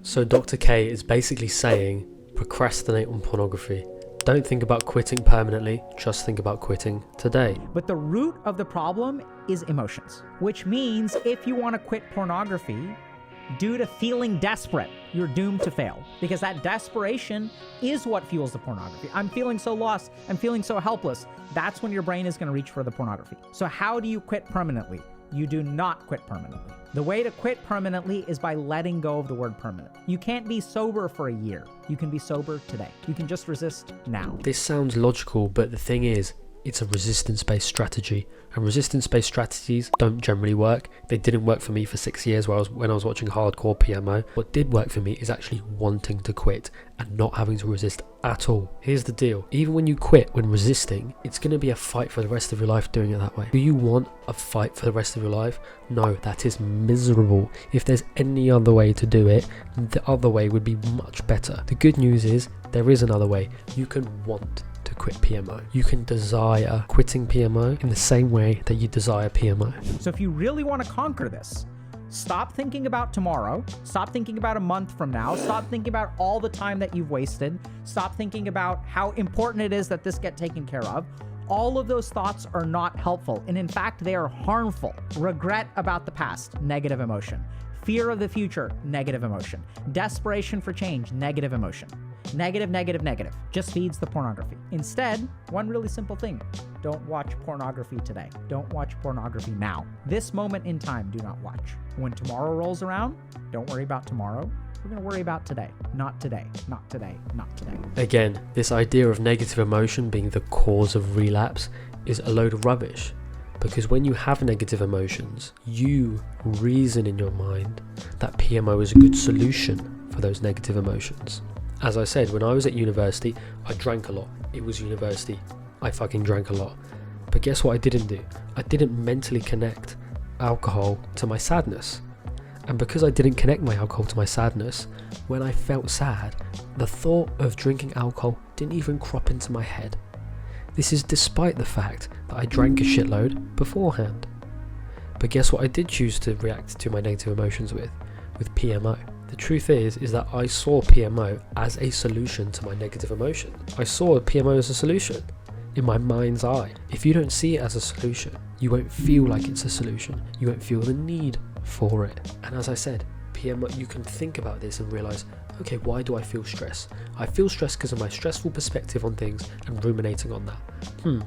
So Dr. K is basically saying, procrastinate on pornography. Don't think about quitting permanently, just think about quitting today. But the root of the problem is emotions, which means if you want to quit pornography due to feeling desperate, you're doomed to fail, because that desperation is what fuels the pornography. I'm feeling so lost, I'm feeling so helpless. That's when your brain is going to reach for the pornography. So how do you quit permanently? You do not quit permanently. The way to quit permanently is by letting go of the word permanent. You can't be sober for a year. You can be sober today. You can just resist now. This sounds logical, but the thing is, it's a resistance-based strategy, and resistance-based strategies don't generally work. They didn't work for me for 6 years when I was watching hardcore PMO. What did work for me is actually wanting to quit and not having to resist at all. Here's the deal. Even when you quit, when resisting, it's going to be a fight for the rest of your life doing it that way. Do you want a fight for the rest of your life? No, that is miserable. If there's any other way to do it, the other way would be much better. The good news is there is another way. You can want to quit PMO. You can desire quitting PMO in the same way that you desire PMO. So if you really want to conquer this, stop thinking about tomorrow, stop thinking about a month from now, stop thinking about all the time that you've wasted, stop thinking about how important it is that this get taken care of. All of those thoughts are not helpful, and in fact, they are harmful. Regret about the past, negative emotion. Fear of the future, negative emotion. Desperation for change, negative emotion. Negative, negative, negative. Just feeds the pornography. Instead, one really simple thing. Don't watch pornography today. Don't watch pornography now. This moment in time, do not watch. When tomorrow rolls around, don't worry about tomorrow. We're going to worry about today. Not today. Not today. Not today. Again, this idea of negative emotion being the cause of relapse is a load of rubbish. Because when you have negative emotions, you reason in your mind that PMO is a good solution for those negative emotions. As I said, when I was at university, I drank a lot. It was university. I fucking drank a lot. But guess what I didn't do? I didn't mentally connect alcohol to my sadness. And because I didn't connect my alcohol to my sadness, when I felt sad, the thought of drinking alcohol didn't even crop into my head. This is despite the fact that I drank a shitload beforehand. But guess what I did choose to react to my negative emotions with PMO. The truth is that I saw PMO as a solution to my negative emotion. I saw PMO as a solution in my mind's eye. If you don't see it as a solution, you won't feel like it's a solution. You won't feel the need for it. And as I said, PMO, you can think about this and realize, okay, why do I feel stress? I feel stress because of my stressful perspective on things and ruminating on that.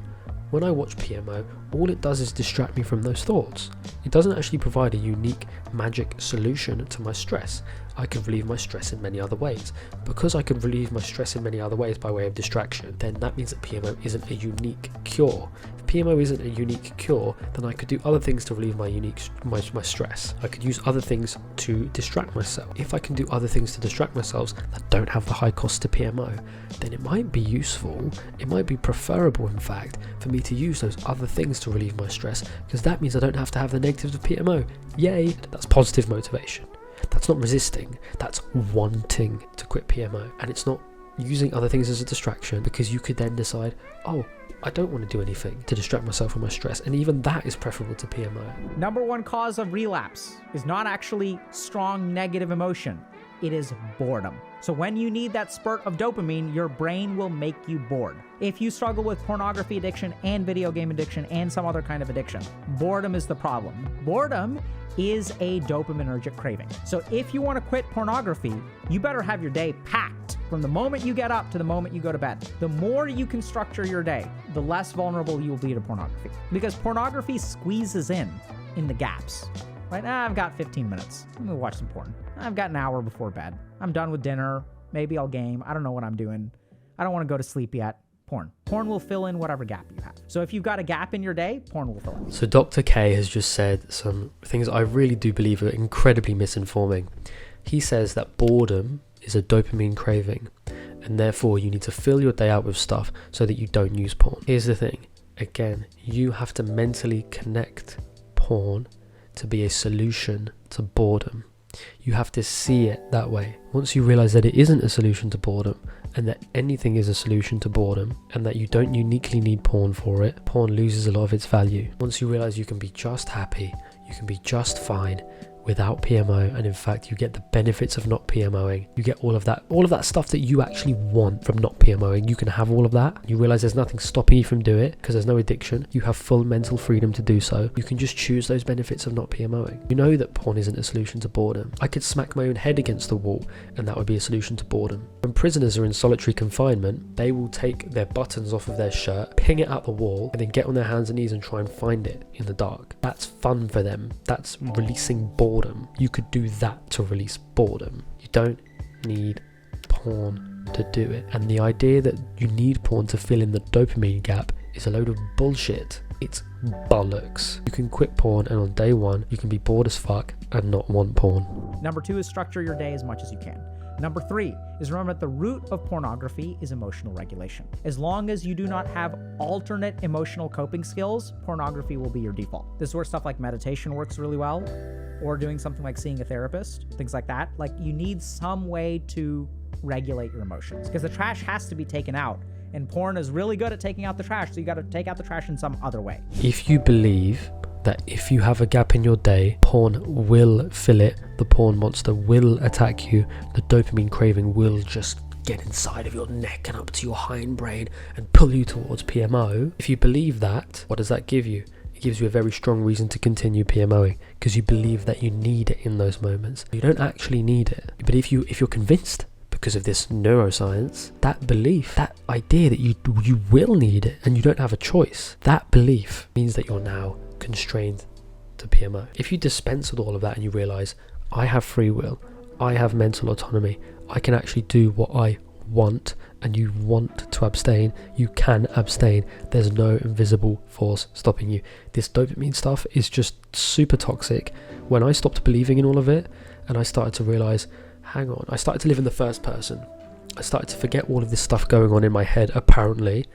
When I watch PMO, all it does is distract me from those thoughts. It doesn't actually provide a unique magic solution to my stress. I can relieve my stress in many other ways. Because I can relieve my stress in many other ways by way of distraction, then that means that PMO isn't a unique cure. If PMO isn't a unique cure, then I could do other things to relieve my stress. I could use other things to distract myself. If I can do other things to distract myself that don't have the high cost to PMO, then it might be useful, it might be preferable in fact, for me to use those other things to relieve my stress, because that means I don't have to have the negatives of PMO. Yay, that's positive motivation. That's not resisting, that's wanting to quit PMO. And it's not using other things as a distraction, because you could then decide, oh, I don't want to do anything to distract myself from my stress, and even that is preferable to PMO. Number one cause of relapse is not actually strong negative emotion. It is boredom. So when you need that spurt of dopamine, your brain will make you bored. If you struggle with pornography addiction and video game addiction and some other kind of addiction, boredom is the problem. Boredom is a dopaminergic craving. So if you want to quit pornography, you better have your day packed from the moment you get up to the moment you go to bed. The more you can structure your day, the less vulnerable you will be to pornography. Because pornography squeezes in the gaps. Right now, I've got 15 minutes. I'm gonna watch some porn. I've got an hour before bed. I'm done with dinner. Maybe I'll game. I don't know what I'm doing. I don't want to go to sleep yet. Porn. Porn will fill in whatever gap you have. So if you've got a gap in your day, porn will fill in. So Dr. K has just said some things I really do believe are incredibly misinforming. He says that boredom is a dopamine craving, and therefore you need to fill your day out with stuff so that you don't use porn. Here's the thing. Again, you have to mentally connect porn to be a solution to boredom. You have to see it that way. Once you realize that it isn't a solution to boredom, and that anything is a solution to boredom, and that you don't uniquely need porn for it, porn loses a lot of its value. Once you realize you can be just happy, you can be just fine without PMO, and in fact you get the benefits of not PMOing. You get all of that stuff that you actually want from not PMOing. You can have all of that. You realize there's nothing stopping you from doing it because there's no addiction. You have full mental freedom to do so. You can just choose those benefits of not PMOing. You know that porn isn't a solution to boredom. I could smack my own head against the wall and that would be a solution to boredom. When prisoners are in solitary confinement, they will take their buttons off of their shirt, ping it out the wall, and then get on their hands and knees and try and find it in the dark. That's fun for them. That's releasing boredom. You could do that to release boredom. You don't need porn to do it. And the idea that you need porn to fill in the dopamine gap is a load of bullshit. It's bollocks. You can quit porn and on day one you can be bored as fuck and not want porn. Number 2 is structure your day as much as you can. Number 3 is remember that the root of pornography is emotional regulation. As long as you do not have alternate emotional coping skills, pornography will be your default. This is where stuff like meditation works really well, or doing something like seeing a therapist, things like that. Like, you need some way to regulate your emotions because the trash has to be taken out. And porn is really good at taking out the trash, so you got to take out the trash in some other way. If you believe that if you have a gap in your day, porn will fill it, the porn monster will attack you, the dopamine craving will just get inside of your neck and up to your hindbrain and pull you towards PMO. If you believe that, what does that give you? It gives you a very strong reason to continue PMOing because you believe that you need it in those moments. You don't actually need it, but if you're convinced because of this neuroscience, that belief, that idea that you will need it and you don't have a choice, that belief means that you're now constrained to PMO. If you dispense with all of that and you realize, I have free will, I have mental autonomy, I can actually do what I want, and you want to abstain, you can abstain. There's no invisible force stopping you. This dopamine stuff is just super toxic. When I stopped believing in all of it and I started to realize, hang on, I started to live in the first person. I started to forget all of this stuff going on in my head apparently,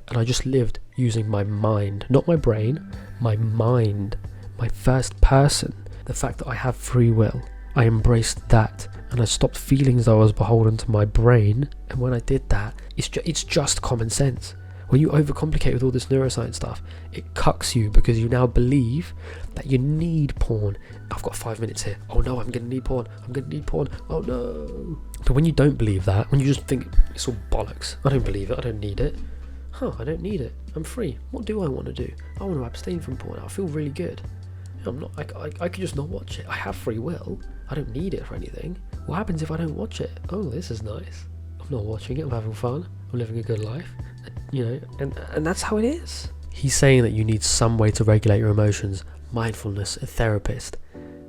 and I just lived using my mind, not my brain, my mind, my first person. The fact that I have free will, I embraced that, and I stopped feeling as though I was beholden to my brain. And when I did that, it's just common sense. When you overcomplicate with all this neuroscience stuff, it cucks you because you now believe that you need porn. I've got 5 minutes here. Oh no, I'm going to need porn. I'm going to need porn. Oh no. But when you don't believe that, when you just think it's all bollocks, I don't believe it, I don't need it. I don't need it. I'm free. What do I want to do? I want to abstain from porn. I feel really good. I'm not. I could just not watch it. I have free will. I don't need it for anything. What happens if I don't watch it? Oh, this is nice. I'm not watching it. I'm having fun. I'm living a good life. And that's how it is. He's saying that you need some way to regulate your emotions. Mindfulness, a therapist.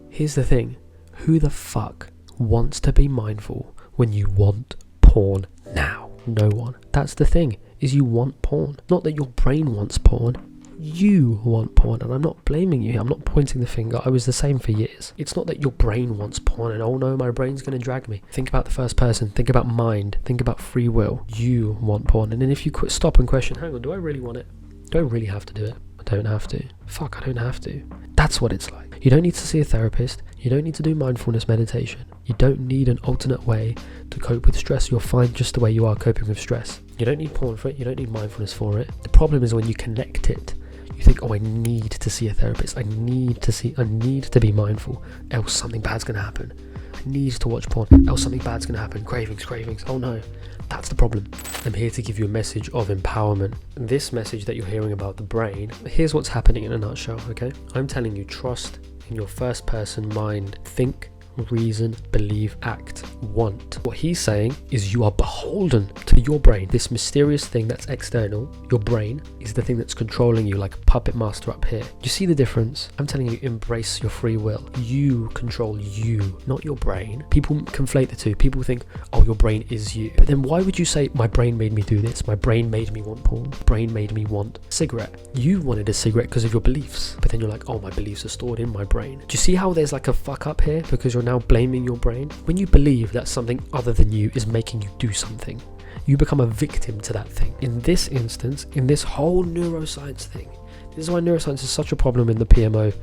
Here's the thing. Who the fuck wants to be mindful when you want porn now? No one. That's the thing. Is you want porn. Not that your brain wants porn. You want porn, and I'm not blaming you. I'm not pointing the finger. I was the same for years. It's not that your brain wants porn and oh no, my brain's going to drag me. Think about the first person. Think about mind. Think about free will. You want porn, and then if you stop and question, hang on, do I really want it? Do I really have to do it? I don't have to. Fuck, I don't have to. That's what it's like. You don't need to see a therapist. You don't need to do mindfulness meditation. You don't need an alternate way to cope with stress. You're fine just the way you are coping with stress. You don't need porn for it. You don't need mindfulness for it. The problem is when you connect it. You think, oh, I need to see a therapist. I need to be mindful, else something bad's going to happen. I need to watch porn, else something bad's going to happen. Cravings. Oh no, that's the problem. I'm here to give you a message of empowerment. This message that you're hearing about the brain, here's what's happening in a nutshell, okay? I'm telling you, trust in your first person mind. Think, reason, believe, act, want. What he's saying is you are beholden to your brain. This mysterious thing that's external, your brain, is the thing that's controlling you like a puppet master up here. You see the difference? I'm telling you, embrace your free will. You control you, not your brain. People conflate the two. People think, oh, your brain is you. But then why would you say, my brain made me do this? My brain made me want porn. My brain made me want a cigarette. You wanted a cigarette because of your beliefs. But then you're like, oh, my beliefs are stored in my brain. Do you see how there's like a fuck up here? Because you're now blaming your brain. When you believe that something other than you is making you do something, you become a victim to that thing. In this instance, in this whole neuroscience thing, This is why neuroscience is such a problem in the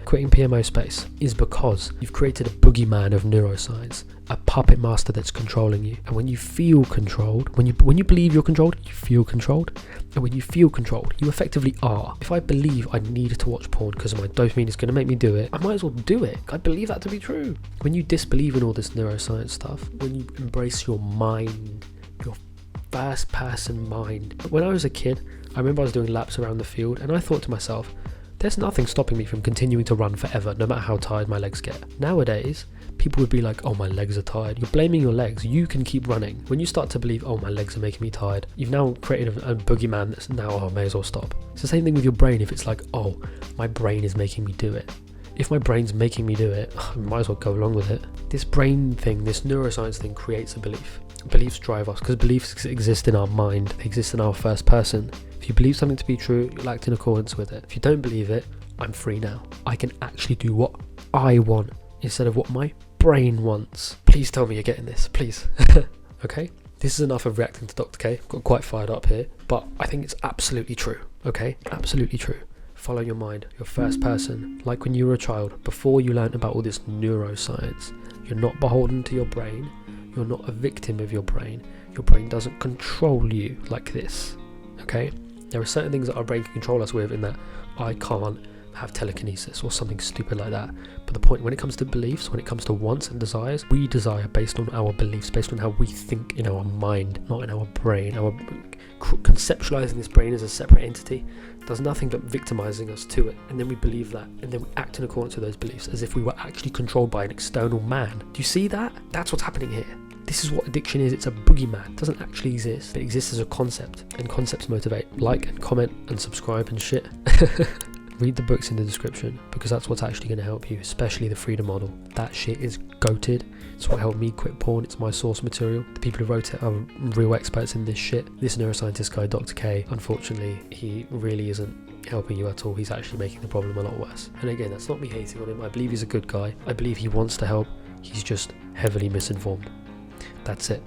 quitting PMO space, is because you've created a boogeyman of neuroscience, a puppet master that's controlling you. And when you feel controlled, when you believe you're controlled, you feel controlled. And when you feel controlled, you effectively are. If I believe I need to watch porn because my dopamine is going to make me do it, I might as well do it. I believe that to be true. When you disbelieve in all this neuroscience stuff, when you embrace your mind, your first person mind. When I was a kid, I remember I was doing laps around the field and I thought to myself, there's nothing stopping me from continuing to run forever, no matter how tired my legs get. Nowadays, people would be like, oh, my legs are tired. You're blaming your legs. You can keep running. When you start to believe, oh, my legs are making me tired, you've now created a boogeyman that's now, oh, I may as well stop. It's the same thing with your brain. If it's like, oh, my brain is making me do it. If my brain's making me do it, I might as well go along with it. This brain thing, this neuroscience thing creates a belief. Beliefs drive us because beliefs exist in our mind. They exist in our first person. If you believe something to be true, you'll act in accordance with it. If you don't believe it, I'm free now. I can actually do what I want instead of what my brain wants. Please tell me you're getting this, please. Okay? This is enough of reacting to Dr. K. Got quite fired up here, but I think it's absolutely true. Okay? Absolutely true. Follow your mind, your first person. Like when you were a child, before you learned about all this neuroscience, you're not beholden to your brain. You're not a victim of your brain. Your brain doesn't control you like this. Okay? There are certain things that our brain can control us with, in that I can't have telekinesis or something stupid like that. But the point, when it comes to beliefs, when it comes to wants and desires, we desire based on our beliefs, based on how we think in our mind, not in our brain. Our conceptualizing this brain as a separate entity does nothing but victimizing us to it, and then we believe that, and then we act in accordance with those beliefs as if we were actually controlled by an external man. Do you see that? That's what's happening here. This is what addiction is. It's a boogeyman. It doesn't actually exist. It exists as a concept, and concepts motivate. Like and comment and subscribe and shit. Read the books in the description, because that's what's actually going to help you, especially the freedom model. That shit is goated. It's what helped me quit porn. It's my source material. The people who wrote it are real experts in this shit. This neuroscientist guy, Dr. K, unfortunately, he really isn't helping you at all. He's actually making the problem a lot worse. And again, that's not me hating on him. I believe he's a good guy. I believe he wants to help. He's just heavily misinformed. That's it.